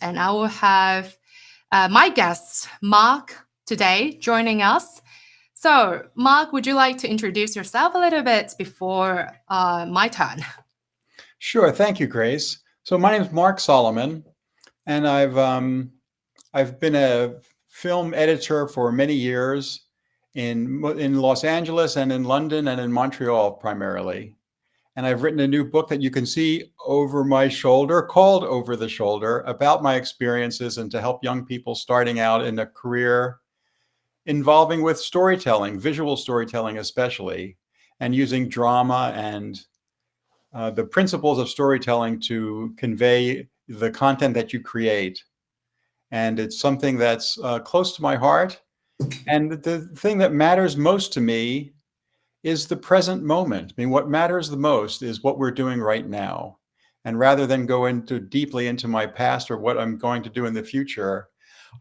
And I will have my guest, Mark, today joining us. So, Mark, would you like to introduce yourself a little bit before my turn? Sure. Thank you, Grace. So my name is Mark Solomon, and I've been a film editor for many years in Los Angeles and in London and in Montreal primarily. And I've written a new book that you can see over my shoulder called Over the Shoulder about my experiences and to help young people starting out in a career involving with storytelling, visual storytelling especially, and using drama and the principles of storytelling to convey the content that you create. And it's something that's close to my heart. And the thing that matters most to me is the present moment. I mean, what matters the most is what we're doing right now. And rather than go into deeply into my past or what I'm going to do in the future,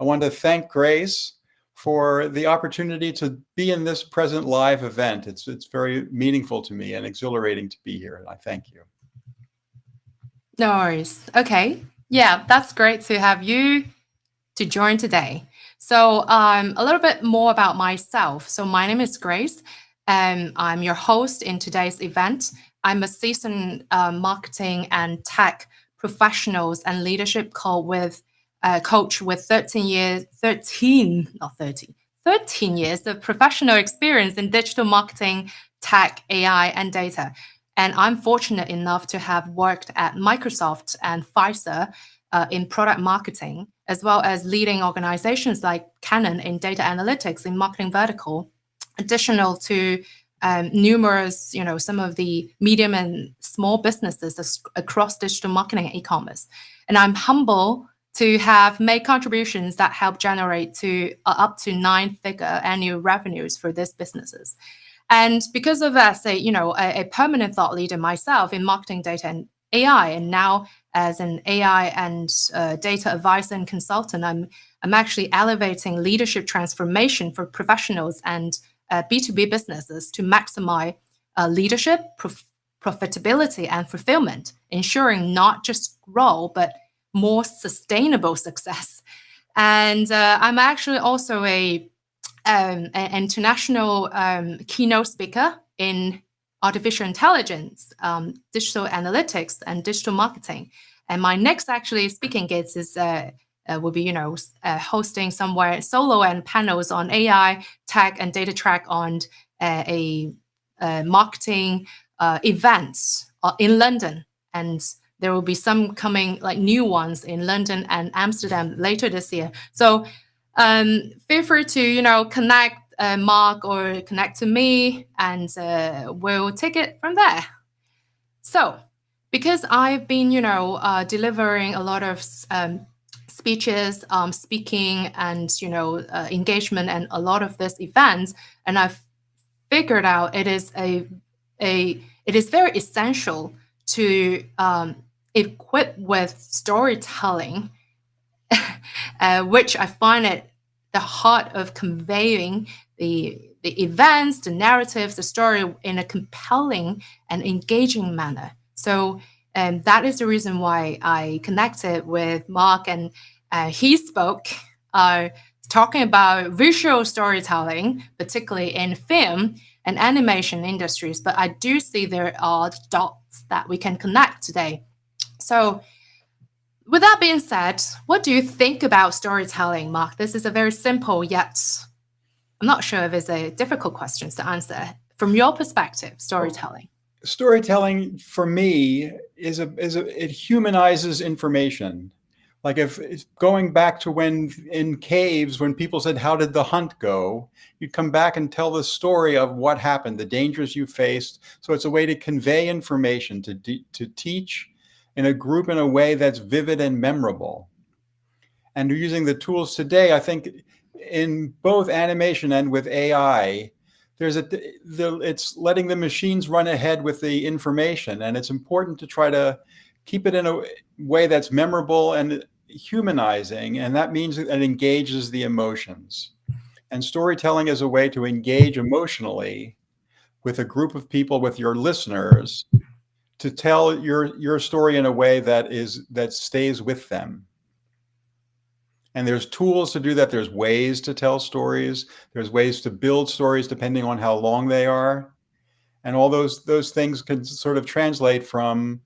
I want to thank Grace for the opportunity to be in this present live event. It's very meaningful to me and exhilarating to be here. And I thank you. No worries. Okay. Yeah, that's great to have you to join today. So, a little bit more about myself. So, my name is Grace, and I'm your host in today's event. I'm a seasoned marketing and tech professionals and leadership coach with 13 years of professional experience in digital marketing, tech, AI, and data. And I'm fortunate enough to have worked at Microsoft and Pfizer in product marketing, as well as leading organizations like Canon in data analytics in marketing vertical, additional to numerous, some of the medium and small businesses across digital marketing and e-commerce. And I'm humble to have made contributions that help generate to up to 9-figure annual revenues for these businesses. And because of as a permanent thought leader myself in marketing, data, and AI, and now as an AI and data advisor and consultant, I'm actually elevating leadership transformation for professionals and B2B businesses to maximize leadership, profitability, and fulfillment, ensuring not just growth, but more sustainable success. And I'm actually also an international keynote speaker in artificial intelligence, digital analytics, and digital marketing. And my next actually speaking gigs will be, hosting somewhere solo and panels on AI, tech, and data track on a marketing events in London. And there will be some coming like new ones in London and Amsterdam later this year. So feel free to, connect Mark or connect to me, and we'll take it from there. So, because I've been, delivering a lot of speeches, speaking, and engagement, and a lot of these events, and I've figured out it is very essential to equip with storytelling, which I find it the heart of conveying the events, the narratives, the story in a compelling and engaging manner. So that is the reason why I connected with Mark, and he spoke talking about visual storytelling, particularly in film and animation industries. But I do see there are dots that we can connect today. So with that being said, what do you think about storytelling, Mark? This is a very simple, yet I'm not sure if it's a difficult question to answer. From your perspective, storytelling. Storytelling for me it humanizes information. Like if going back to when in caves, when people said, "How did the hunt go?" You'd come back and tell the story of what happened, the dangers you faced. So it's a way to convey information, to teach in a group in a way that's vivid and memorable. And using the tools today, I think in both animation and with AI, it's letting the machines run ahead with the information. And it's important to try to keep it in a way that's memorable and humanizing. And that means it engages the emotions. And storytelling is a way to engage emotionally with a group of people, with your listeners, to tell your story in a way that stays with them. And there's tools to do that. There's ways to tell stories. There's ways to build stories depending on how long they are. And all those things can sort of translate from,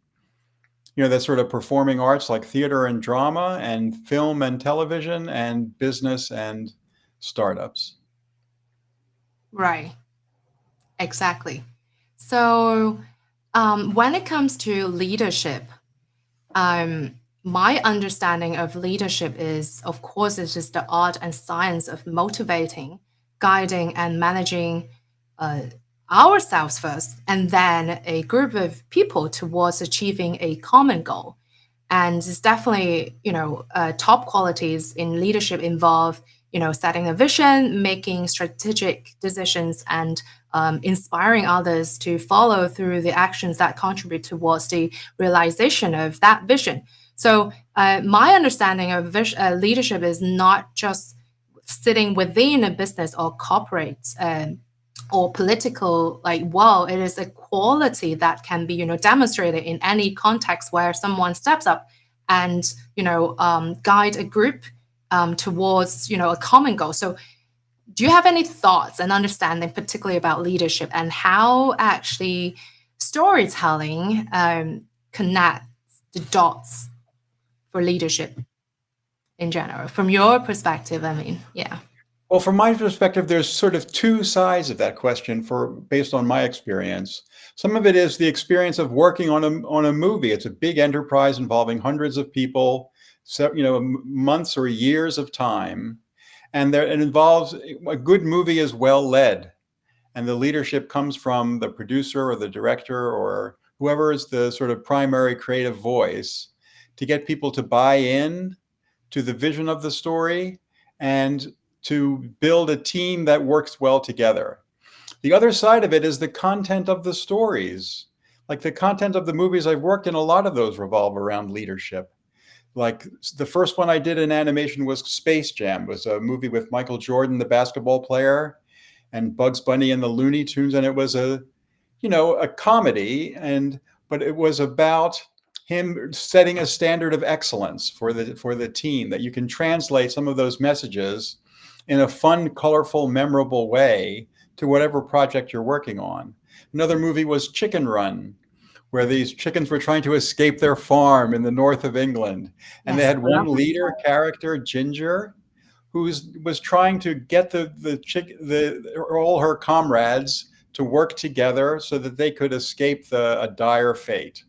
that sort of performing arts like theater and drama and film and television and business and startups. Right. Exactly. So, when it comes to leadership, my understanding of leadership is, of course, it's just the art and science of motivating, guiding, and managing uh, ourselves first, and then a group of people towards achieving a common goal. And it's definitely, top qualities in leadership involve, setting a vision, making strategic decisions, and inspiring others to follow through the actions that contribute towards the realization of that vision. So, my understanding of leadership is not just sitting within a business or corporate or political world. It is a quality that can be demonstrated in any context where someone steps up and guide a group towards a common goal. So do you have any thoughts and understanding particularly about leadership and how actually storytelling connects the dots for leadership in general from your perspective? I mean, yeah. Well, from my perspective, there's sort of two sides of that question based on my experience. Some of it is the experience of working on a movie. It's a big enterprise involving hundreds of people, so, months or years of time. And it involves a good movie is well led. And the leadership comes from the producer or the director or whoever is the sort of primary creative voice to get people to buy in to the vision of the story and to build a team that works well together. The other side of it is the content of the stories. Like the content of the movies I've worked in, a lot of those revolve around leadership. Like the first one I did in animation was Space Jam. It was a movie with Michael Jordan, the basketball player, and Bugs Bunny and the Looney Tunes. And it was a comedy, but it was about him setting a standard of excellence for the team, that you can translate some of those messages in a fun, colorful, memorable way to whatever project you're working on. Another movie was Chicken Run, where these chickens were trying to escape their farm in the north of England. And they had one leader character, Ginger, who was trying to get all her comrades to work together so that they could escape a dire fate.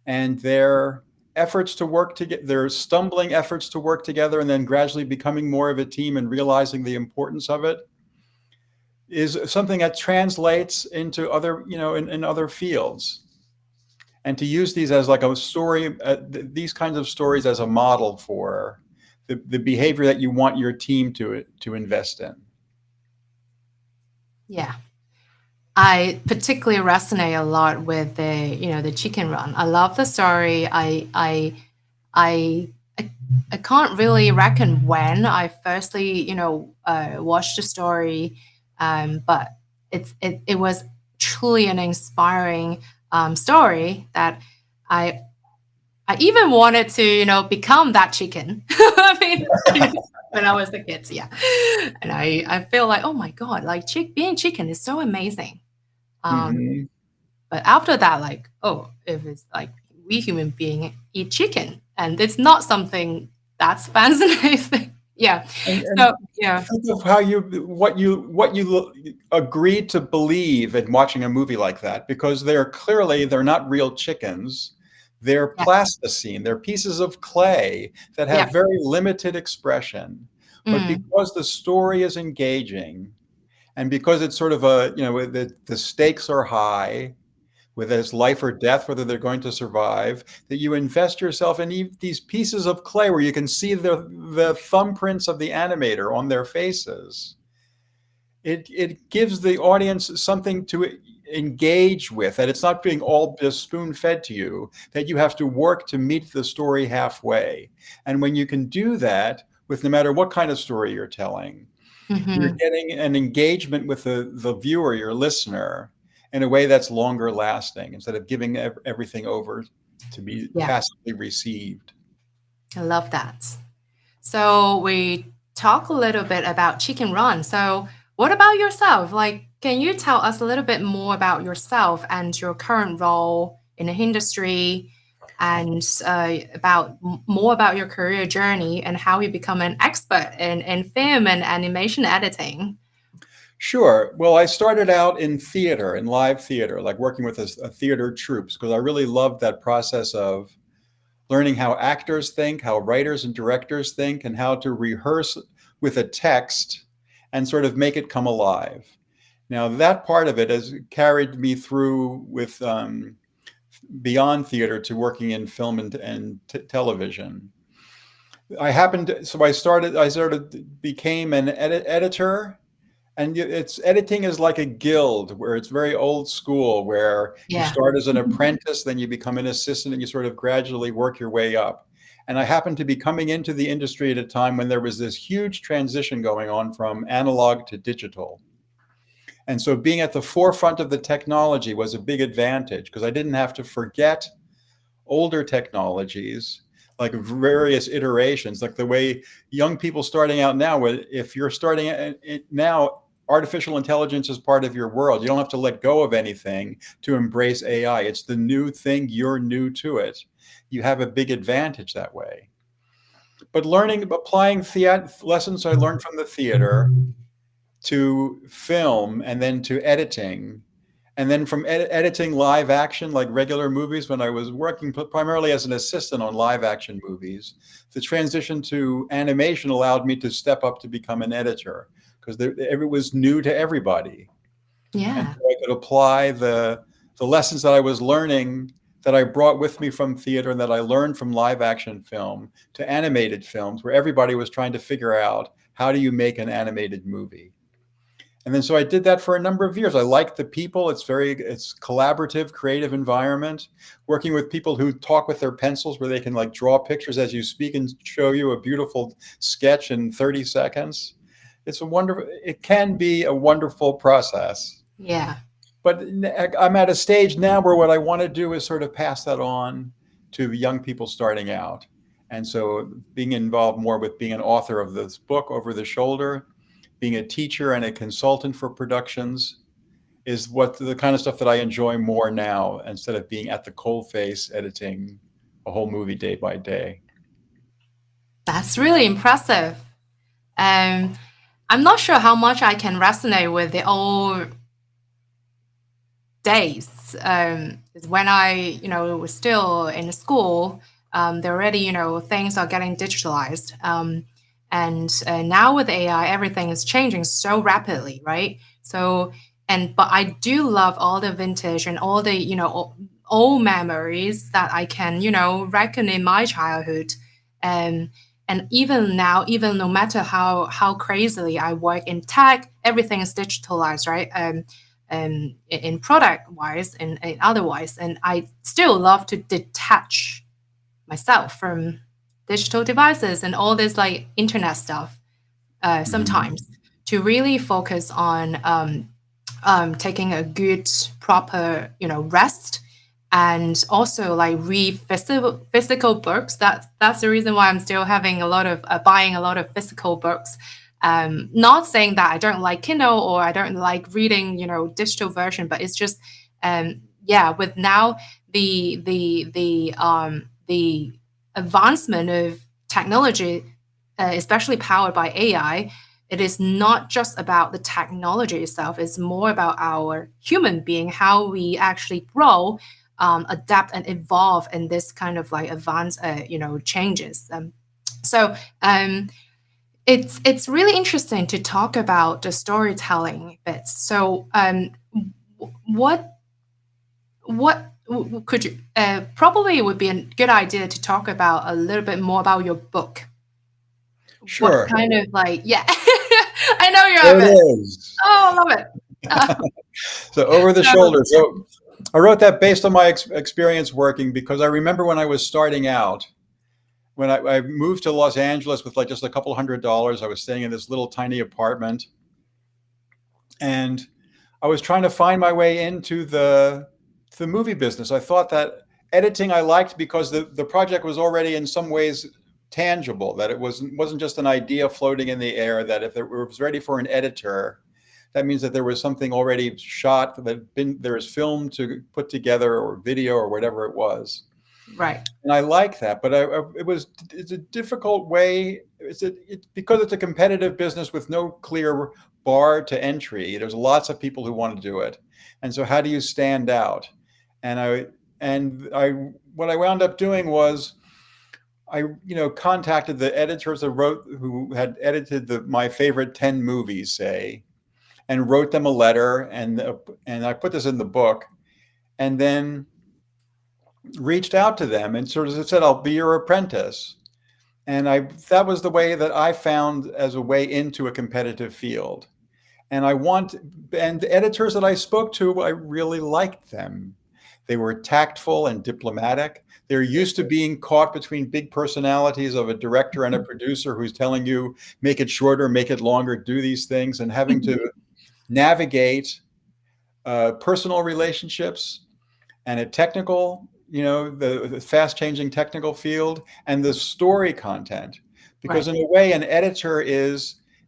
And their stumbling efforts to work together and then gradually becoming more of a team and realizing the importance of it is something that translates into other, in other fields. And to use these as like a story, these kinds of stories as a model for the behavior that you want your team to invest in. Yeah. I particularly resonate a lot with the Chicken Run. I love the story. I can't really reckon when I firstly, watched the story, but it was truly an inspiring story that I even wanted to, become that chicken. I mean, when I was a kid, yeah. And I feel like, oh my God, like being chicken is so amazing. But after that, like, oh, if it's like we human beings eat chicken, and it's not something that's fascinating. Yeah. So yeah. Think of what you agreed to believe in watching a movie like that, because they're not real chickens. They're plasticine. They're pieces of clay that have very limited expression. But because the story is engaging, and because it's sort of the stakes are high, whether it's life or death, whether they're going to survive, that you invest yourself in these pieces of clay where you can see the thumbprints of the animator on their faces. It gives the audience something to engage with, that it's not being all just spoon-fed to you, that you have to work to meet the story halfway. And when you can do that with no matter what kind of story you're telling, you're getting an engagement with the viewer, your listener, in a way that's longer lasting, instead of giving everything over to be passively received. I love that. So we talk a little bit about Chicken Run. So what about yourself? Like, can you tell us a little bit more about yourself and your current role in the industry, and more about your career journey and how you become an expert in film and animation editing? Sure. Well, I started out in theater, in live theater, like working with a theater troops, because I really loved that process of learning how actors think, how writers and directors think, and how to rehearse with a text and sort of make it come alive. Now, that part of it has carried me through with beyond theater to working in film and television. Became an editor, and editing is like a guild where it's very old school, where you Yeah. start as an apprentice, then you become an assistant, and you sort of gradually work your way up. And I happened to be coming into the industry at a time when there was this huge transition going on from analog to digital. And so being at the forefront of the technology was a big advantage, because I didn't have to forget older technologies, like various iterations, like the way young people starting out now, if you're starting now, artificial intelligence is part of your world. You don't have to let go of anything to embrace AI. It's the new thing. You're new to it. You have a big advantage that way. But applying lessons I learned from the theater to film, and then to editing, and then from editing live action, like regular movies, when I was working primarily as an assistant on live action movies, the transition to animation allowed me to step up to become an editor, because it was new to everybody. And Yeah. so I could apply the lessons that I was learning, that I brought with me from theater and that I learned from live action film, to animated films, where everybody was trying to figure out, how do you make an animated movie? And then so I did that for a number of years. I liked the people. It's collaborative, creative environment, working with people who talk with their pencils, where they can like draw pictures as you speak and show you a beautiful sketch in 30 seconds. It can be a wonderful process. Yeah. But I'm at a stage now where what I want to do is sort of pass that on to young people starting out. And so being involved more with being an author of this book, Over the Shoulder, being a teacher and a consultant for productions, is the kind of stuff that I enjoy more now, instead of being at the coalface editing a whole movie day by day. That's really impressive. I'm not sure how much I can resonate with the old days. When I, was still in school, there already, things are getting digitalized. And now with AI, everything is changing so rapidly, right? So, but I do love all the vintage and all the, old memories that I can, reckon in my childhood. And even now, even no matter how crazily I work in tech, everything is digitalized, right? In product wise and otherwise, and I still love to detach myself from digital devices and all this like internet stuff sometimes, to really focus on taking a good proper rest, and also like read physical books. That's the reason why I'm still having a lot of buying a lot of physical books. Not saying that I don't like Kindle or I don't like reading digital version, but it's just with now the advancement of technology, especially powered by AI, it is not just about the technology itself. It's more about our human being, how we actually grow, adapt and evolve in this kind of like advanced, changes. It's really interesting to talk about the storytelling bits. So, what could you probably it would be a good idea to talk about a little bit more about your book. Sure. What kind of like, yeah, I know you There have it it. is. Oh, I love it. So Over the Shoulder. So I wrote that based on my experience working, because I remember when I was starting out, when I moved to Los Angeles with like just a couple $100, I was staying in this little tiny apartment, and I was trying to find my way into the movie business. I thought that editing I liked, because the project was already in some ways tangible, that it wasn't just an idea floating in the air, that if it was ready for an editor, that means that there was something already shot, there was film to put together, or video, or whatever it was. Right. And I like that, but it's a difficult way. Because it's a competitive business with no clear bar to entry. There's lots of people who want to do it, and so how do you stand out? What I wound up doing was I contacted the editors who had edited my favorite 10 movies, say, and wrote them a letter, and I put this in the book, and then reached out to them and sort of said, I'll be your apprentice. And that was the way that I found as a way into a competitive field. And the editors that I spoke to, I really liked them. They were tactful and diplomatic. They're used to being caught between big personalities of a director and a producer who's telling you, make it shorter, make it longer, do these things, and having to navigate personal relationships and a technical, the fast changing technical field, and the story content. Because in a way, an editor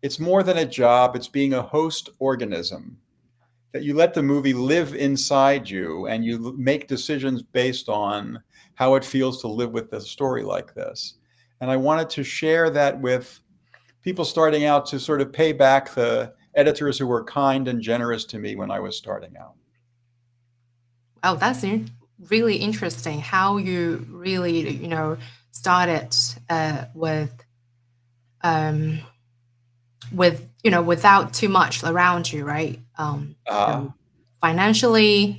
it's more than a job. It's being a host organism, that you let the movie live inside you and you make decisions based on how it feels to live with a story like this. And I wanted to share that with people starting out, to sort of pay back the editors who were kind and generous to me when I was starting out. Oh, that's really interesting how you really, started without too much around you, right? Financially,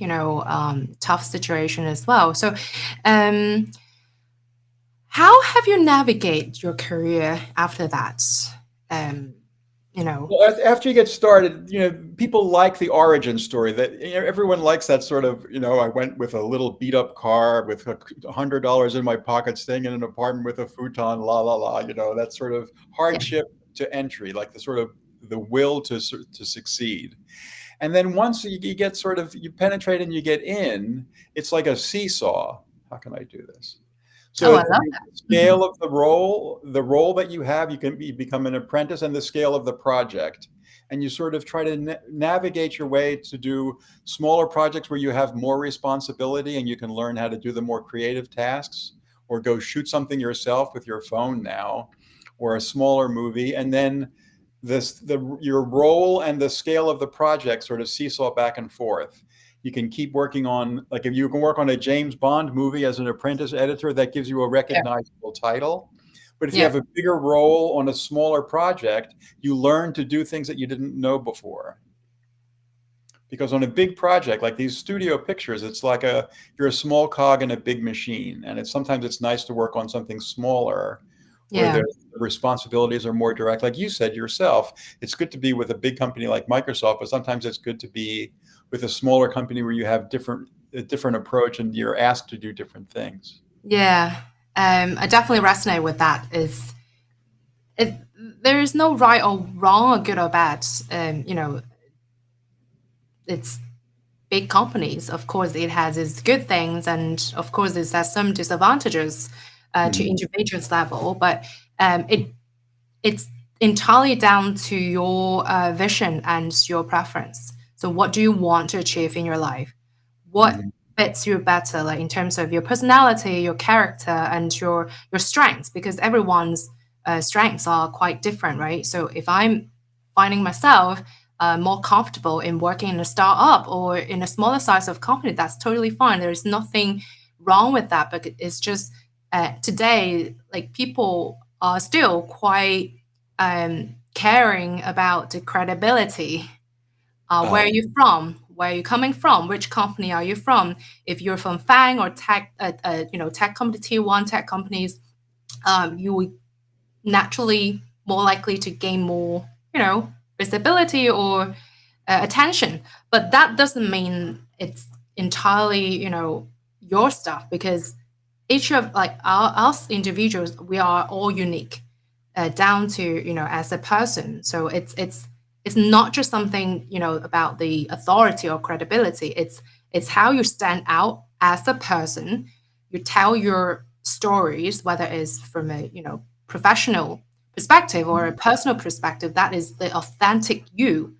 tough situation as well. So, how have you navigated your career after that? Well, after you get started, people like the origin story. That everyone likes that sort of. I went with a little beat up car with $100 in my pocket, staying in an apartment with a futon, la la la. That sort of hardship to entry, like the will to succeed. And then once you get you penetrate and you get in, it's like a seesaw. How can I do this? So I love that. the scale of the role that you have, you become an apprentice, and the scale of the project. And you sort of try to navigate your way to do smaller projects where you have more responsibility and you can learn how to do the more creative tasks, or go shoot something yourself with your phone now, or a smaller movie. And then your role and the scale of the project sort of seesaw back and forth. You can keep working on, like, if you can work on a James Bond movie as an apprentice editor, that gives you a recognizable title. But if you have a bigger role on a smaller project, you learn to do things that you didn't know before. Because on a big project like these studio pictures, it's like you're a small cog in a big machine. And sometimes it's nice to work on something smaller, where the responsibilities are more direct. Like you said yourself, it's good to be with a big company like Microsoft, but sometimes it's good to be with a smaller company where you have a different approach and you're asked to do different things. Yeah, I definitely resonate with that. There is no right or wrong or good or bad. It's big companies. Of course, it has its good things, and of course, it has some disadvantages to individuals level. But it's entirely down to your vision and your preference. So what do you want to achieve in your life? What fits you better, like in terms of your personality, your character, and your strengths? Because everyone's strengths are quite different, right? So if I'm finding myself more comfortable in working in a startup or in a smaller size of company, that's totally fine. There's nothing wrong with that. But it's just today, like, people are still quite caring about the credibility. Where are you from? Where are you coming from? Which company are you from? If you're from FANG or tech, tech company, tier one tech companies, you will naturally more likely to gain more, visibility or attention. But that doesn't mean it's entirely, your stuff, because each of us individuals, we are all unique, down to as a person. So it's not just something about the authority or credibility. It's how you stand out as a person. You tell your stories, whether it's from a professional perspective or a personal perspective, that is the authentic you.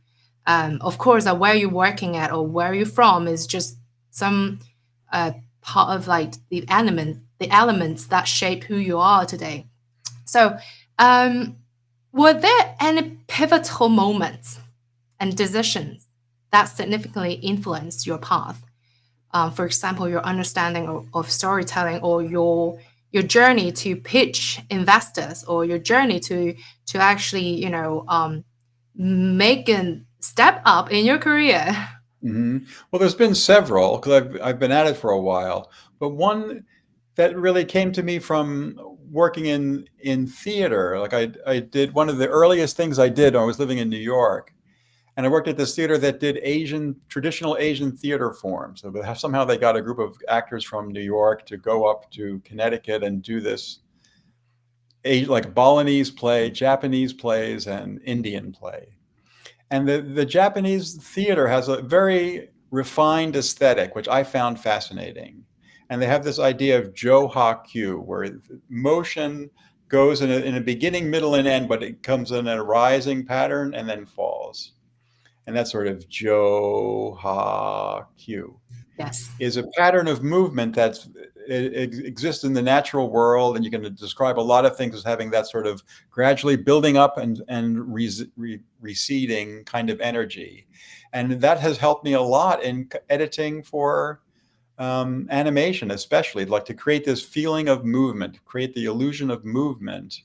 Of course, where you're working at or where you're from is just some part of like the elements that shape who you are today. So, were there any pivotal moments and decisions that significantly influenced your path? For example, your understanding of storytelling, or your journey to pitch investors, or your journey to actually make a step up in your career. Well, there's been several because I've been at it for a while, but one that really came to me from working in theater. Like I did one of the earliest things I did when I was living in New York, and I worked at this theater that did traditional Asian theater forms. So somehow they got a group of actors from New York to go up to Connecticut and do this like Balinese play, Japanese plays, and Indian play. And the Japanese theater has a very refined aesthetic, which I found fascinating. And they have this idea of Jo-ha-kyu, where motion goes in a beginning, middle, and end, but it comes in a rising pattern and then falls. And that's sort of Jo-ha-kyu. Yes. Is a pattern of movement it exists in the natural world, and you can describe a lot of things as having that sort of gradually building up and receding kind of energy. And that has helped me a lot in editing for animation, especially, like to create this feeling of movement, create the illusion of movement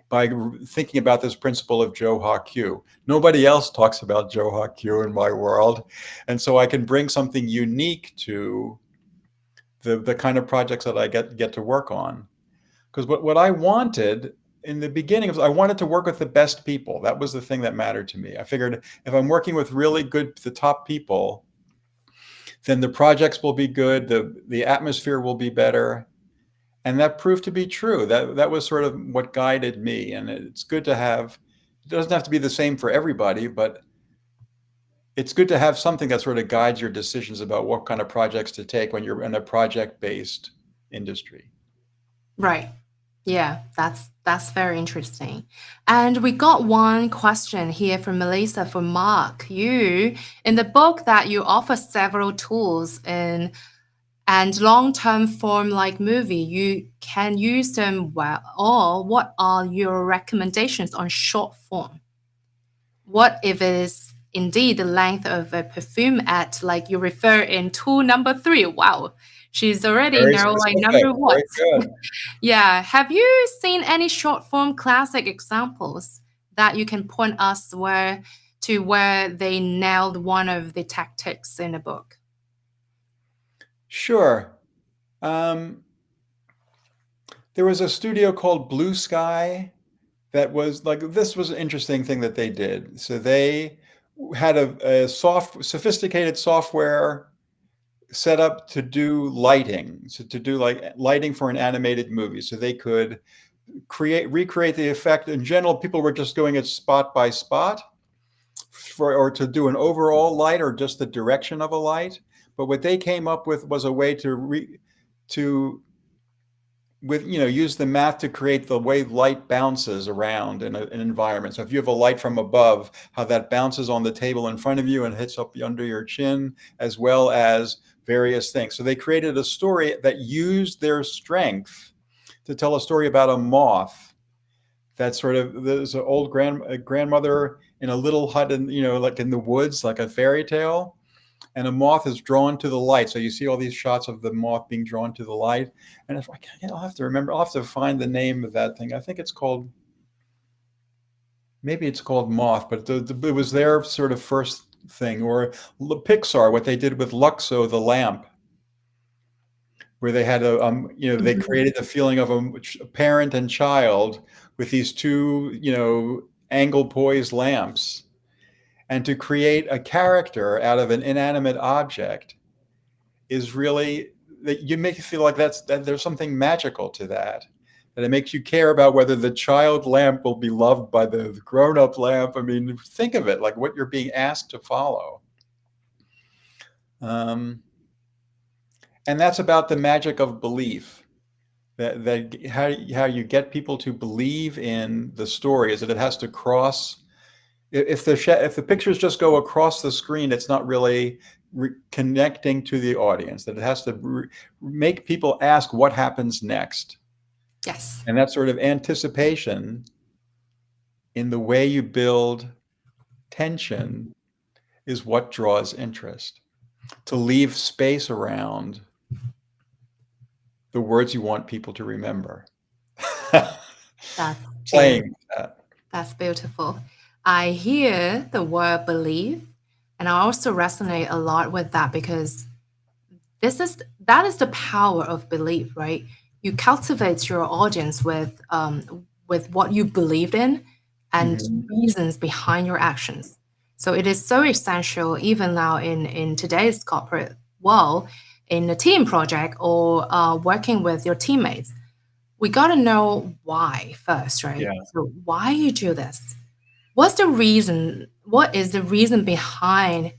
by thinking about this principle of Jo-ha-kyu. Nobody else talks about Jo-ha-kyu in my world. And so I can bring something unique to the kind of projects that I get to work on. Because what I wanted in the beginning was I wanted to work with the best people. That was the thing that mattered to me. I figured if I'm working with really the top people, then the projects will be good, the atmosphere will be better. And that proved to be true. That was sort of what guided me. And it's good to have, it doesn't have to be the same for everybody, but it's good to have something that sort of guides your decisions about what kind of projects to take when you're in a project-based industry. Right. Yeah, that's very interesting. And we got one question here from Melissa for Mark. You, in the book that you offer several tools in and long-term form like movie, you can use them well. Or what are your recommendations on short form? What if it is indeed the length of a perfume ad, like you refer in tool number 3? Wow, she's already Very now like specific. number what? Very good. Yeah. Have you seen any short form classic examples that you can point us where they nailed one of the tactics in the book? Sure. There was a studio called Blue Sky that was like, this was an interesting thing that they did. So they had a sophisticated software set up to do lighting, so to do like lighting for an animated movie. So they could recreate the effect. In general, people were just doing it spot by spot or to do an overall light or just the direction of a light. But what they came up with was a way use the math to create the way light bounces around in an environment. So if you have a light from above, how that bounces on the table in front of you and hits up under your chin, as well as various things. So they created a story that used their strength to tell a story about a moth. That's sort of, there's an old grandmother in a little hut in, like in the woods, like a fairy tale. And a moth is drawn to the light. So you see all these shots of the moth being drawn to the light. And if I can't, I'll have to find the name of that thing. I think maybe it's called Moth, but it was their sort of first thing. Or Pixar, what they did with Luxo, the lamp, where they had they created the feeling of a parent and child with these two, angle poised lamps. And to create a character out of an inanimate object is really, that you make you feel like that there's something magical to that it makes you care about whether the child lamp will be loved by the grown-up lamp. I mean, think of it like what you're being asked to follow. And that's about the magic of belief. that how you get people to believe in the story is that it has to cross. If the pictures just go across the screen, it's not really connecting to the audience. That it has to make people ask what happens next. Yes. And that sort of anticipation in the way you build tension is what draws interest. To leave space around the words you want people to remember. That's Playing that. That's beautiful. I hear the word believe, and I also resonate a lot with that because that is the power of belief, right? You cultivate your audience with what you believed in and reasons behind your actions. So it is so essential, even now in today's corporate world, in a team project or working with your teammates. We got to know why first, right? Yeah. So why you do this? What's the reason? What is the reason behind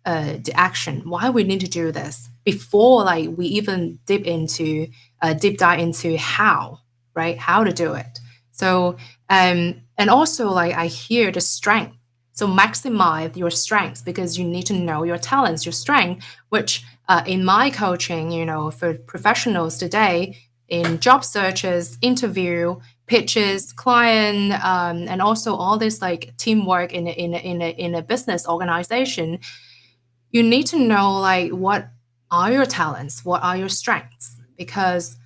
the action? Why we need to do this before like we even deep dive into how, right? How to do it. So and also like I hear the strength. So maximize your strengths because you need to know your talents, your strength, which in my coaching, for professionals today, in job searches, interview, pitches, client, and also all this like teamwork in a business organization, you need to know like what are your talents, what are your strengths, because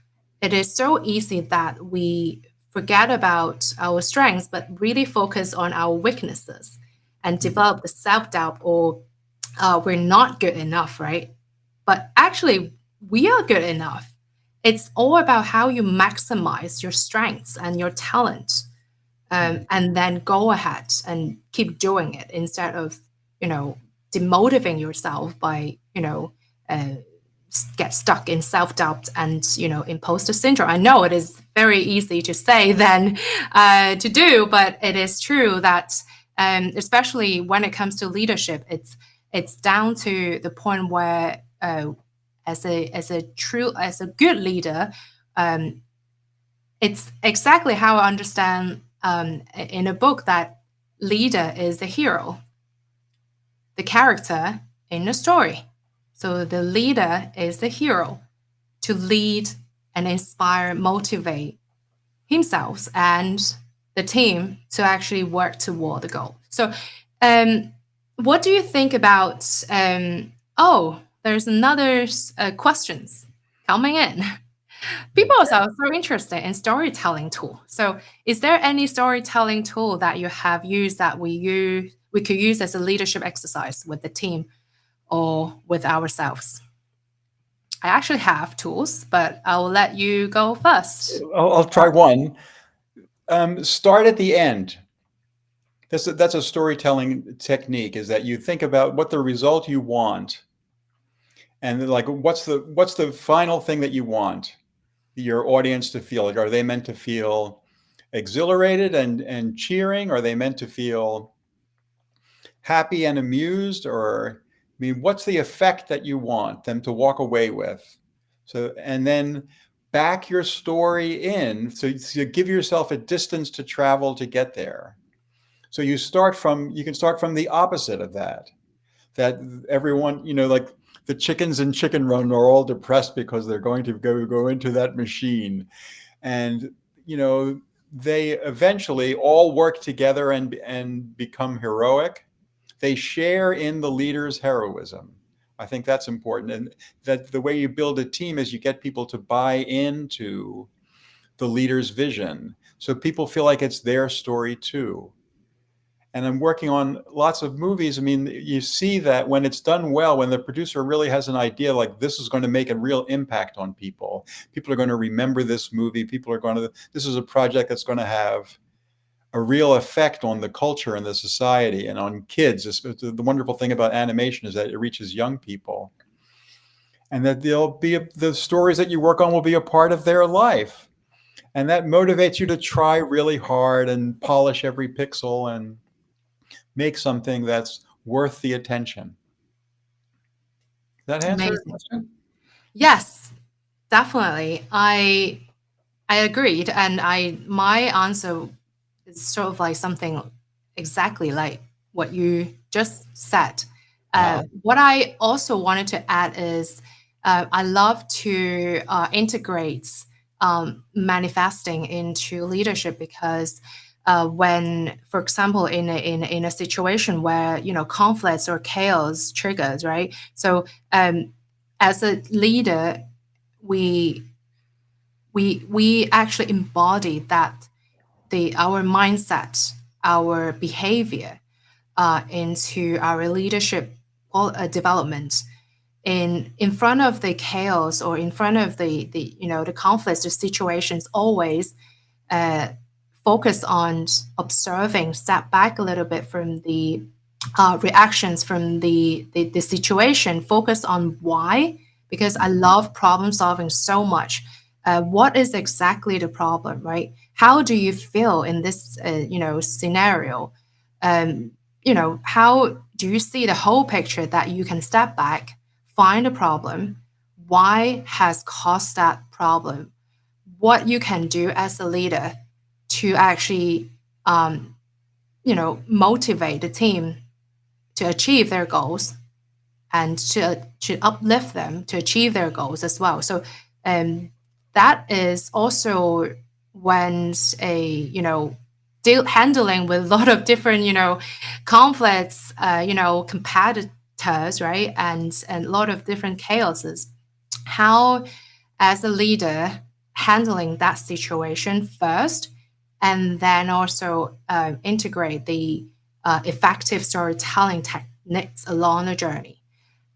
it is so easy that we forget about our strengths, but really focus on our weaknesses and develop the self-doubt or we're not good enough, right? But actually, we are good enough. It's all about how you maximize your strengths and your talent, and then go ahead and keep doing it instead of, demotivating yourself by, get stuck in self-doubt and, imposter syndrome. I know it is very easy to say than to do, but it is true that, especially when it comes to leadership, it's down to the point where as a good leader, it's exactly how I understand in a book that leader is the hero, the character in the story. So the leader is the hero to lead and inspire, motivate himself and the team to actually work toward the goal. So, what do you think about? There's another questions coming in. People are so interested in storytelling tool. So, is there any storytelling tool that you have used that we could use as a leadership exercise with the team or with ourselves? I actually have tools, but I'll let you go first. I'll try one. Start at the end. That's a storytelling technique, is that you think about what the result you want, and like what's the final thing that you want your audience to feel. Like, are they meant to feel exhilarated and cheering? Are they meant to feel happy and amused? Or, I mean, what's the effect that you want them to walk away with? So, and then back your story in, so you give yourself a distance to travel to get there. So you can start from the opposite of that everyone, like the chickens in Chicken Run are all depressed because they're going to go into that machine. And, they eventually all work together and become heroic. They share in the leader's heroism. I think that's important. And that the way you build a team is you get people to buy into the leader's vision. So people feel like it's their story too. And I'm working on lots of movies. I mean, you see that when it's done well, when the producer really has an idea like this is going to make a real impact on people, people are going to remember this movie. This is a project that's going to have a real effect on the culture and the society and on kids. The wonderful thing about animation is that it reaches young people, and that the stories that you work on will be a part of their life. And that motivates you to try really hard and polish every pixel and make something that's worth the attention. Does that answer your Amazing. question? Yes, definitely. I I agreed, and my answer is sort of like something exactly like what you just said. Uh-huh. What I also wanted to add is I love to integrate manifesting into leadership because when, for example, in a situation where conflicts or chaos triggers, right? So as a leader, we we actually embody that our mindset, our behavior into our leadership development in front of the chaos or in front of the conflicts, the situations. Always uh, focus on observing, step back a little bit from the reactions from the situation, focus on why, because I love problem solving so much. What is exactly the problem, right? How do you feel in this scenario? um, how do you see the whole picture, that you can step back, find a problem, why has caused that problem, what you can do as a leader to actually motivate the team to achieve their goals, and to uplift them to achieve their goals as well. So um, that is also when a handling with a lot of different conflicts, competitors, right, and a lot of different chaoses. How, as a leader, handling that situation first, and then also integrate the effective storytelling techniques along the journey.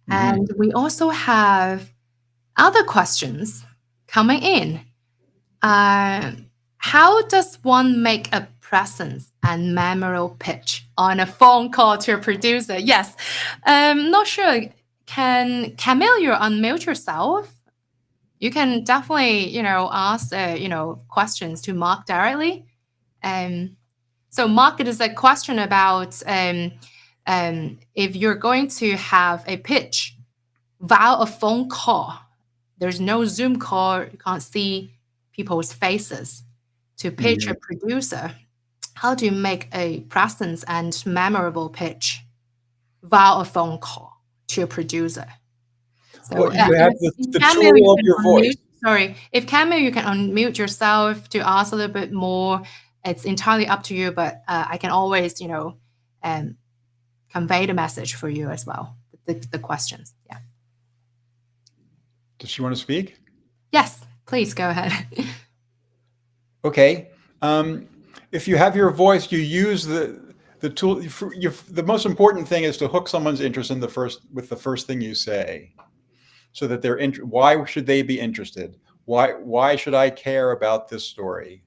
Hmm. And we also have other questions coming in. Uh, how does one make a presence and memorable pitch on a phone call to a producer? Yes. Not sure. Can Camille, you unmute yourself? You can definitely, ask, questions to Mark directly. Um, so, Mark, it is a question about if you're going to have a pitch via a phone call. There's no Zoom call. You can't see people's faces to pitch a Hmm. producer. How do you make a presence and memorable pitch via a phone call to a producer? So, Well, you have if the Camille, you tool of can your voice. unmute. Sorry, if Camille, you can unmute yourself to ask a little bit more. It's entirely up to you, but I can always, um, convey the message for you as well. The questions. Yeah. Does she want to speak? Yes. Please go ahead. Okay. Um, if you have your voice, you use the tool. The most important thing is to hook someone's interest in the first thing you say, so that why should they be interested? Why should I care about this story?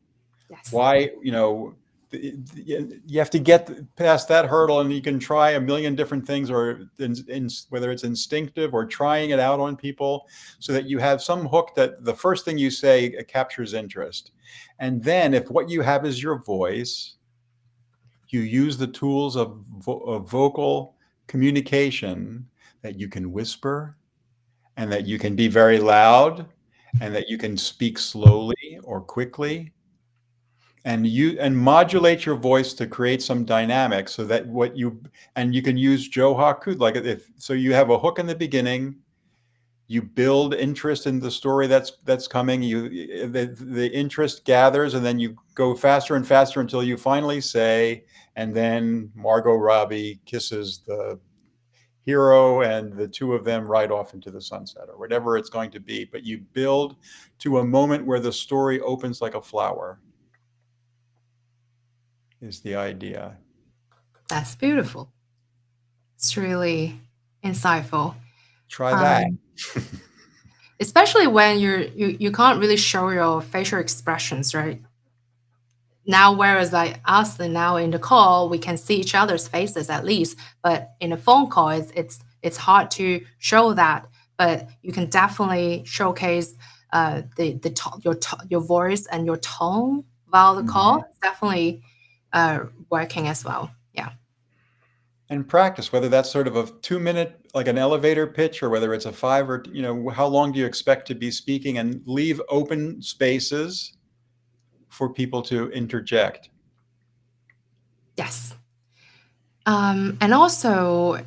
Yes. Why, you have to get past that hurdle, and you can try a million different things, or whether it's instinctive or trying it out on people, so that you have some hook that the first thing you say captures interest. And then if what you have is your voice, you use the tools of vocal communication, that you can whisper, and that you can be very loud, and that you can speak slowly or quickly, and modulate your voice to create some dynamic, so that you can use Joe Haku, like, if so you have a hook in the beginning, you build interest in the story that's coming, the interest gathers, and then you go faster and faster until you finally say, and then Margot Robbie kisses the hero, and the two of them ride off into the sunset, or whatever it's going to be. But you build to a moment where the story opens like a flower, is the idea. That's beautiful. It's really insightful. Try that. Um, Especially when you can't really show your facial expressions, right? Now, whereas like us and now in the call, we can see each other's faces at least, but in a phone call, it's hard to show that. But you can definitely showcase your voice and your tone while the call. Mhm. It's definitely working as well. Yeah. And practice, whether that's sort of a 2-minute, like an elevator pitch, or whether it's a 5, or how long do you expect to be speaking, and leave open spaces for people to interject. Yes. And also,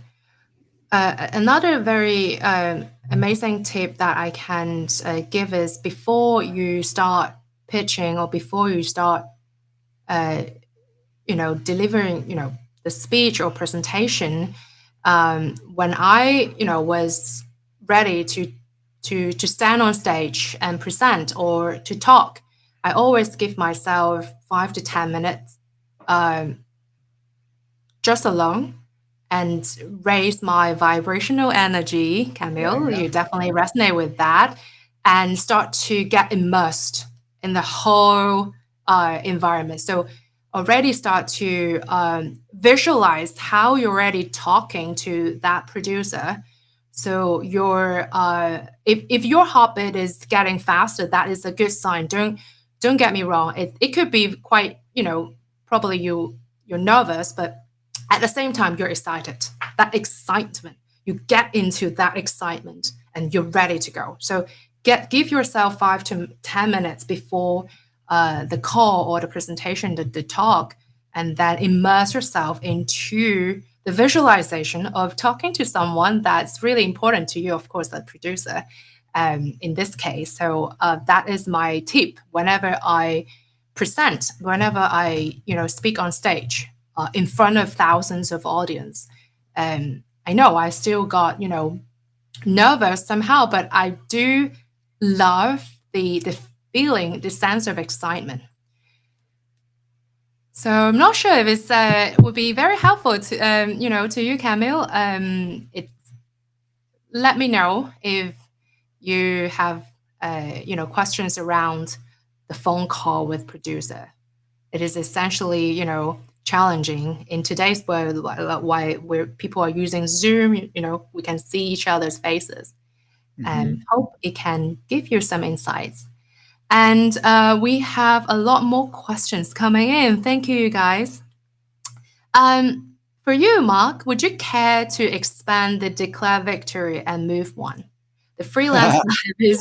another very amazing tip that I can give is before you start pitching or before you start, delivering, the speech or presentation, when I, was ready to stand on stage and present or to talk, I always give myself 5 to 10 minutes just alone and raise my vibrational energy. Camille, Yeah. you definitely resonate with that, and start to get immersed in the whole environment. So already start to visualize how you're already talking to that producer. So your if your heartbeat is getting faster, that is a good sign. Don't get me wrong. It could be quite, probably you're nervous, but at the same time you're excited. That excitement, you get into that excitement and you're ready to go. So give yourself 5 to 10 minutes before the call or the presentation, the talk, and then immerse yourself into the visualization of talking to someone that's really important to you, of course, the producer, in this case. So that is my tip whenever I present, whenever I speak on stage in front of thousands of audience. I know I still got nervous somehow, but I do love the feeling, the sense of excitement. So I'm not sure if it would be very helpful to to you, Camille. Let me know if you have questions around the phone call with producer. It is essentially challenging in today's world, where people are using Zoom. We can see each other's faces, and hope it can give you some insights. And we have a lot more questions coming in. Thank you, guys. For you, Mark, would you care to expand the declare victory and move one? The freelance life is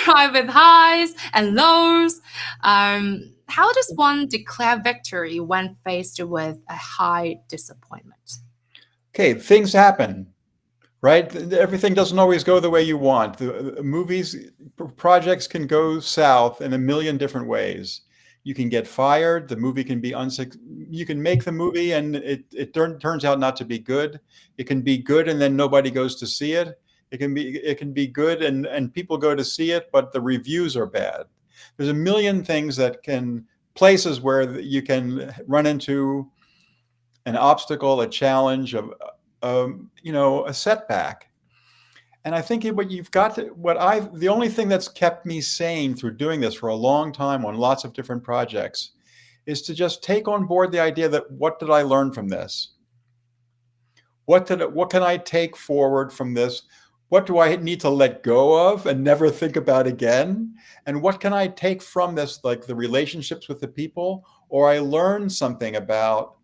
rife with highs and lows. How does one declare victory when faced with a high disappointment? Okay, things happen, right? Everything doesn't always go the way you want. The movies, projects can go south in a million different ways. You can get fired. The movie can be you can make the movie and it turns out not to be good. It can be good and then nobody goes to see it. It can be good and people go to see it, but the reviews are bad. There's a million things places where you can run into an obstacle, a challenge, a setback. And I think the only thing that's kept me sane through doing this for a long time on lots of different projects is to just take on board the idea that what did I learn from this? What can I take forward from this? What do I need to let go of and never think about again? And what can I take from this, like the relationships with the people, or I learn something about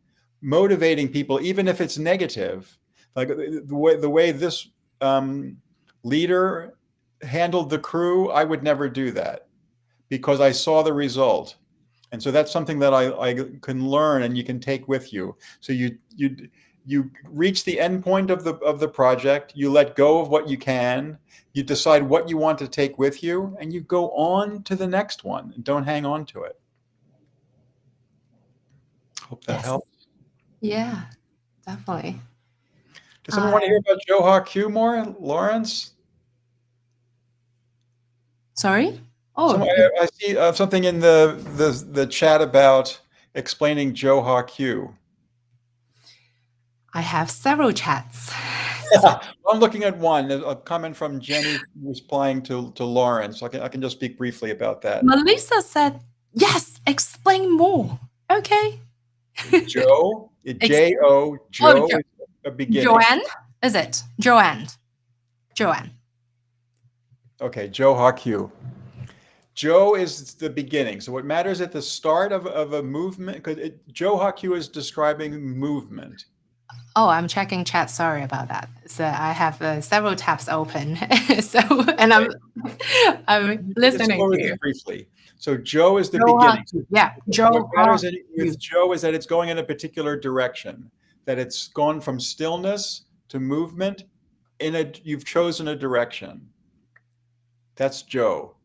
motivating people, even if it's negative, like the way this leader handled the crew. I would never do that because I saw the result. And so that's something that I can learn and you can take with you. So you reach the end point of the project, you let go of what you can, you decide what you want to take with you, and you go on to the next one and don't hang on to it. Hope that helps. Yeah, definitely. Does someone want to hear about Johar Q more, Lawrence? Sorry? Oh, I see something in the chat about explaining Johar Q. I have several chats. I'm looking at one, a comment from Jenny replying to Lawrence. I can just speak briefly about that. Melissa said, yes, explain more. Okay. Joe, J-O, Joe is a beginning. Joanne, is it? Joanne. Okay, Johar Q. Joe is the beginning. So what matters at the start of a movement, because Johar Q is describing movement. Oh, I'm checking chat. Sorry about that. So I have several tabs open. And I'm listening to you briefly. So Joe is the Joe Ha beginning. Q. Yeah, What Joe Ha matters Q. with Joe is that it's going in a particular direction, that it's gone from stillness to movement. You've chosen a direction. That's Joe.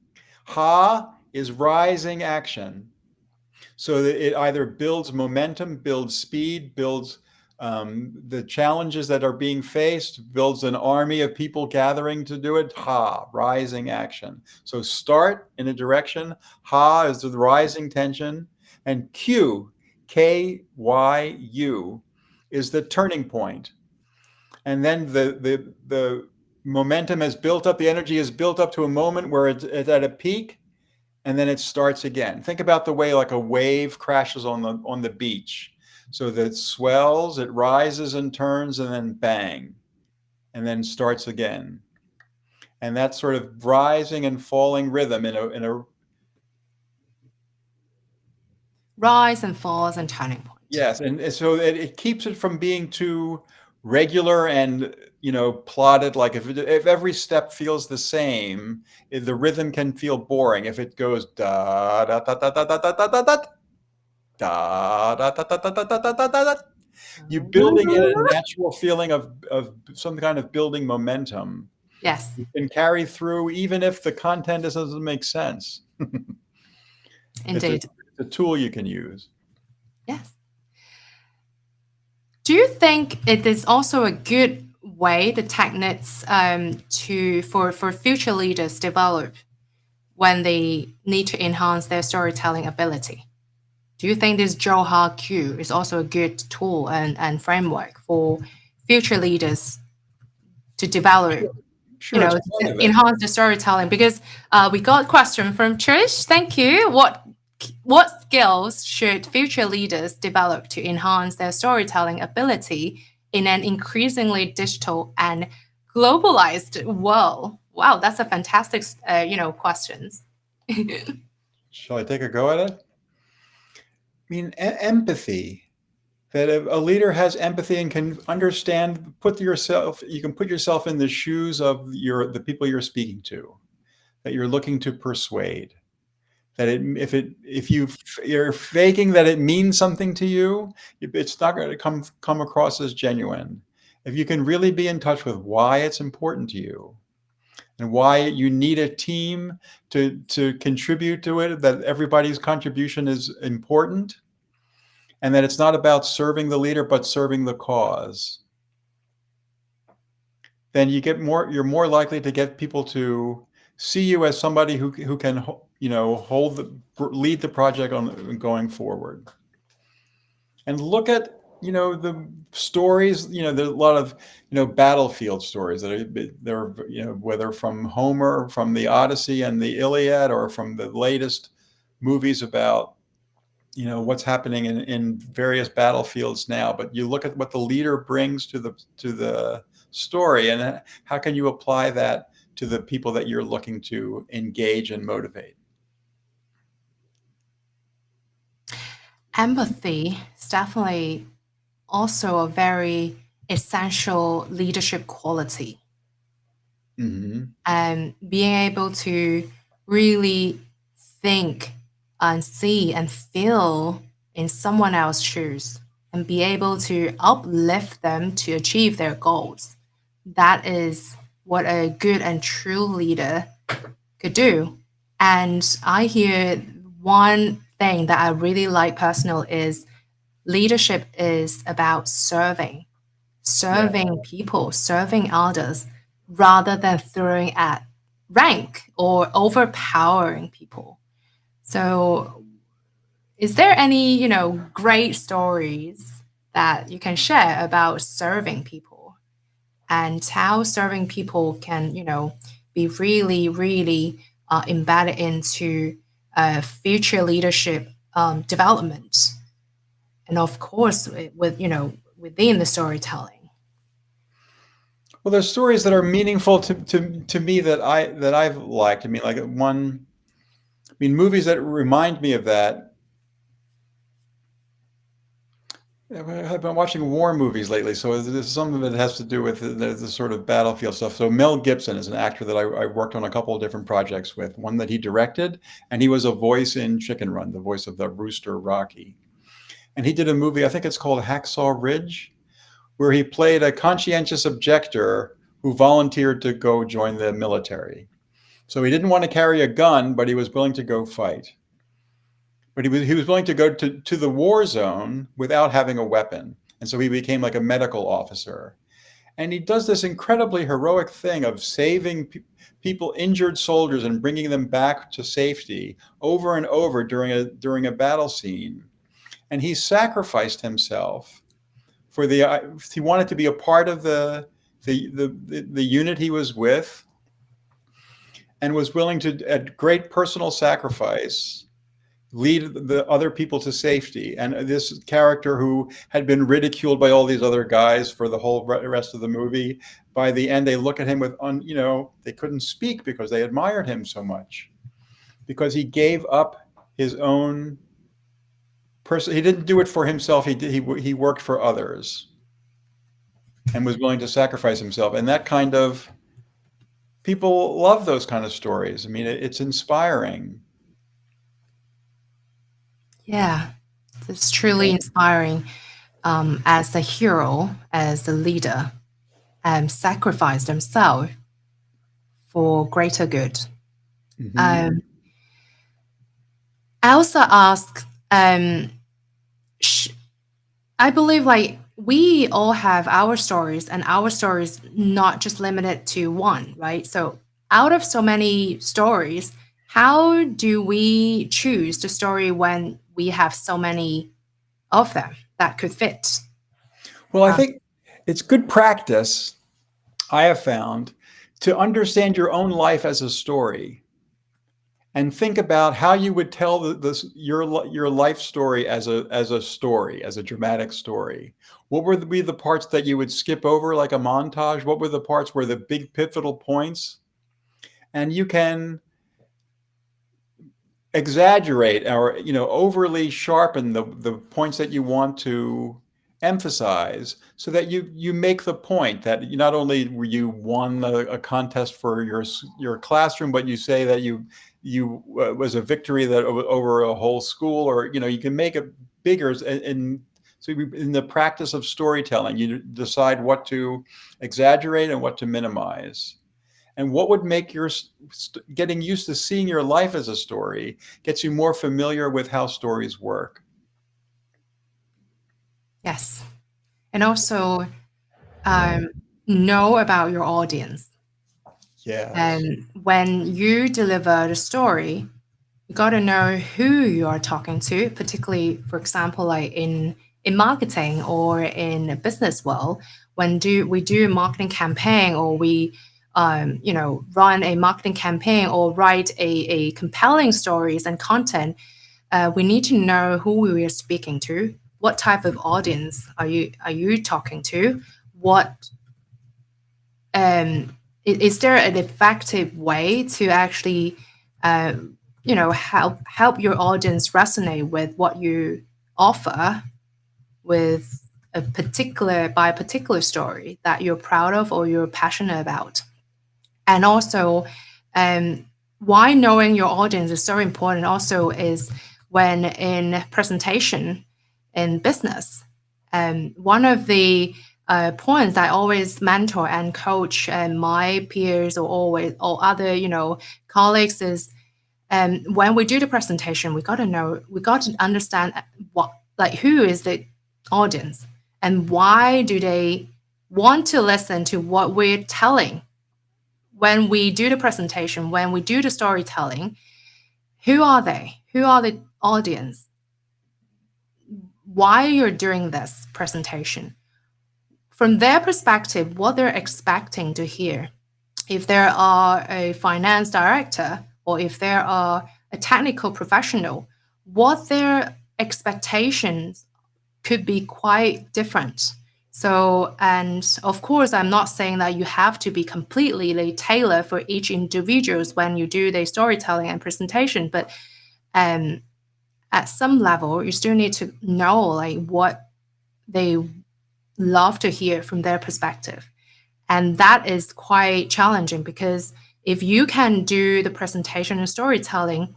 Ha is rising action. So that it either builds momentum, builds speed, builds the challenges that are being faced, builds an army of people gathering to do it. Ha, rising action. So start in a direction. Ha is the rising tension. And Q, Kyu, is the turning point. And then the momentum has built up, the energy is built up to a moment where it's at a peak, and then it starts again. Think about the way like a wave crashes on the beach. So that it swells, it rises and turns, and then bang, and then starts again. And that sort of rising and falling rhythm in a Rise and falls and turning point. yes, and so it keeps it from being too regular and plotted. Like if every step feels the same, the rhythm can feel boring. If it goes da da da da da da da da da da da da da da da da da da, you're building in a natural feeling of some kind of building momentum. Yes. You can carry through even if the content doesn't make sense. Indeed. It's a tool you can use. Yes. Do you think it is also a good way, the techniques for future leaders develop when they need to enhance their storytelling ability? Do you think this Joe Ha Q is also a good tool and framework for future leaders to develop, Sure, it's part of it. enhance the storytelling? Because we got a question from Trish. Thank you. What skills should future leaders develop to enhance their storytelling ability in an increasingly digital and globalized world? Wow, that's a fantastic, questions. Shall I take a go at it? I mean, empathy. That a leader has empathy and can understand. You can put yourself in the shoes of the people you're speaking to, that you're looking to persuade. That if you're faking that it means something to you, it's not going to come across as genuine. If you can really be in touch with why it's important to you, and why you need a team to contribute to it, that everybody's contribution is important, and that it's not about serving the leader but serving the cause, then you're more likely to get people to see you as somebody who can lead the project on going forward. And look at the stories. There's a lot of battlefield stories that are whether from Homer, from the Odyssey and the Iliad, or from the latest movies about what's happening in various battlefields now. But you look at what the leader brings to the story, and how can you apply that to the people that you're looking to engage and motivate. Empathy is definitely also a very essential leadership quality. And being able to really think and see and feel in someone else's shoes and be able to uplift them to achieve their goals. That is what a good and true leader could do. And I hear one thing that I really like personal is leadership is about serving people, serving others, rather than throwing at rank or overpowering people. So is there any, great stories that you can share about serving people and how serving people can, be really, really embedded into future leadership development? And of course, within the storytelling. Well, there's stories that are meaningful to me that I've liked. I mean, movies that remind me of that. I've been watching war movies lately, so some of it has to do with the sort of battlefield stuff. So Mel Gibson is an actor that I worked on a couple of different projects with. One that he directed, and he was a voice in Chicken Run, the voice of the rooster Rocky. And he did a movie, I think it's called Hacksaw Ridge, where he played a conscientious objector who volunteered to go join the military. So he didn't want to carry a gun, but he was willing to go fight. But he was willing to go to the war zone without having a weapon. And so he became like a medical officer. And he does this incredibly heroic thing of saving people, injured soldiers, and bringing them back to safety over and over during a battle scene. And he sacrificed himself for he wanted to be a part of the unit he was with, and was willing to, at great personal sacrifice, lead the other people to safety. And this character, who had been ridiculed by all these other guys for the whole rest of the movie, by the end they look at him with they couldn't speak because they admired him so much, because he gave up his own person. He didn't do it for himself. He worked for others and was willing to sacrifice himself. And that kind of, people love those kind of stories. I mean, it's inspiring. Yeah, it's truly inspiring. As a hero, as a leader, sacrificed himself for greater good. Mhm. I also ask, I believe like we all have our stories, and our stories not just limited to one, right? So out of so many stories, how do we choose the story when we have so many of them that could fit? Well, I think it's good practice, I have found, to understand your own life as a story, and think about how you would tell your life story as a story, as a dramatic story. What would be the parts that you would skip over, like a montage? What were the parts where the big pivotal points? And you can exaggerate or overly sharpen the points that you want to emphasize, so that you make the point that you not only were you won a contest for your classroom, but you say that you was a victory that over a whole school, or you can make it bigger. And so in the practice of storytelling, you decide what to exaggerate and what to minimize. And what would make your getting used to seeing your life as a story gets you more familiar with how stories work. Yes. And also know about your audience. Yes. And when you deliver the story, you got to know who you are talking to, particularly, for example, like in marketing or in a business world. When we do a marketing campaign, or we run a marketing campaign, or write a compelling stories and content, we need to know who we are speaking to. What type of audience are you talking to? What is there an effective way to actually help your audience resonate with what you offer, with a particular story that you're proud of or you're passionate about? And also, why knowing your audience is so important also is when in presentation in business. One of the points I always mentor and coach my peers or other colleagues is, when we do the presentation, we got to understand who is the audience, and why do they want to listen to what we're telling. When we do the presentation, when we do the storytelling, who are they? Who are the audience? Why you're doing this presentation? From their perspective, what they're expecting to hear. If there are a finance director, or if there are a technical professional, what their expectations could be quite different. So, and of course, I'm not saying that you have to be completely tailored for each individuals when you do the storytelling and presentation, but at some level, you still need to know what they love to hear from their perspective. And that is quite challenging because if you can do the presentation and storytelling,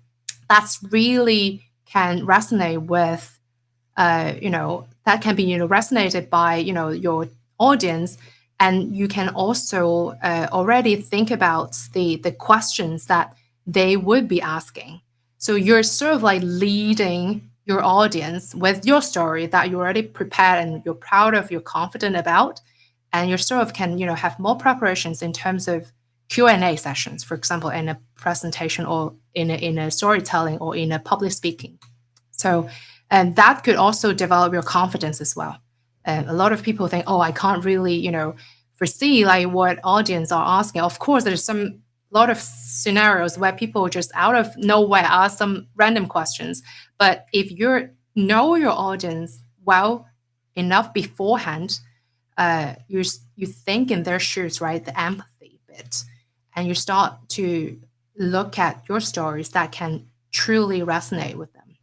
that's really can resonate with, that can be, resonated by, your audience. And you can also already think about the questions that they would be asking. So you're sort of like leading your audience with your story that you already prepared and you're proud of, you're confident about, and you sort of can have more preparations in terms of Q&A sessions, for example, in a presentation or in a storytelling or in a public speaking. So, and that could also develop your confidence as well. And a lot of people think, oh, I can't really, foresee like what audience are asking. Of course, there's some lot of scenarios where people just out of nowhere ask some random questions. But if you know your audience well enough beforehand, you think in their shoes, right? The empathy bit, and you start to look at your stories that can truly resonate with them.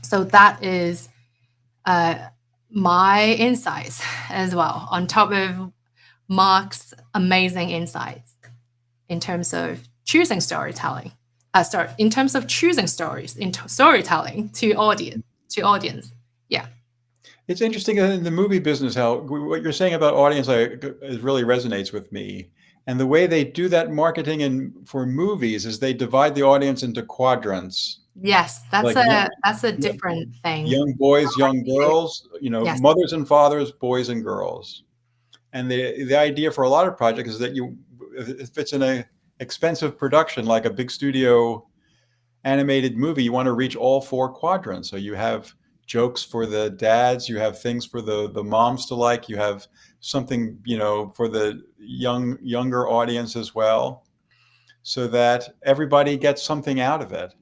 So that is my insights as well, on top of Mark's amazing insights in terms of choosing storytelling. In terms of choosing stories in storytelling to audience. Yeah. It's interesting in the movie business how what you're saying about audience it really resonates with me. And the way they do that marketing for movies is they divide the audience into quadrants. Yes, that's Like a different thing. young boys, young girls, Yes. mothers and fathers, boys and girls. And the idea for a lot of projects is that if it's in a expensive production, like a big studio animated movie, you want to reach all four quadrants. So you have jokes for the dads, you have things for the moms to like, you have something, for the younger audience as well, so that everybody gets something out of it.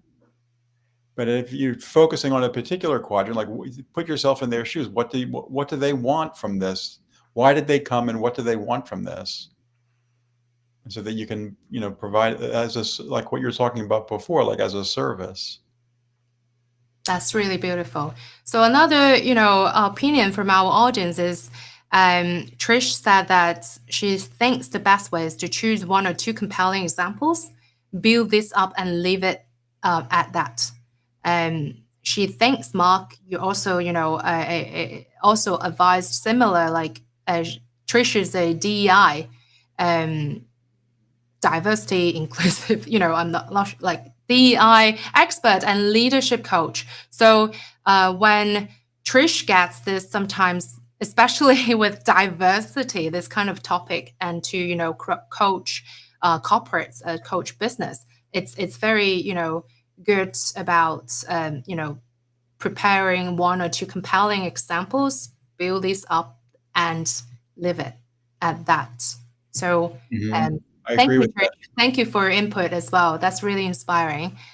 But if you're focusing on a particular quadrant, like put yourself in their shoes. What do they want from this? Why did they come, and what do they want from this? And so that you can, provide like what you're talking about before, like as a service. That's really beautiful. So another, opinion from our audience is, Trish said that she thinks the best way is to choose one or two compelling examples, build this up, and leave it at that. She thinks, Mark, you also, also advised similar, like Trish is a DEI, diversity, inclusive, I'm not like DEI expert and leadership coach. So when Trish gets this, sometimes, especially with diversity, this kind of topic, and to coach corporates, coach business, it's very good about preparing one or two compelling examples, build this up, and live it at that. So I thank agree you, with Trish. that. Thank you for your input as well. That's really inspiring.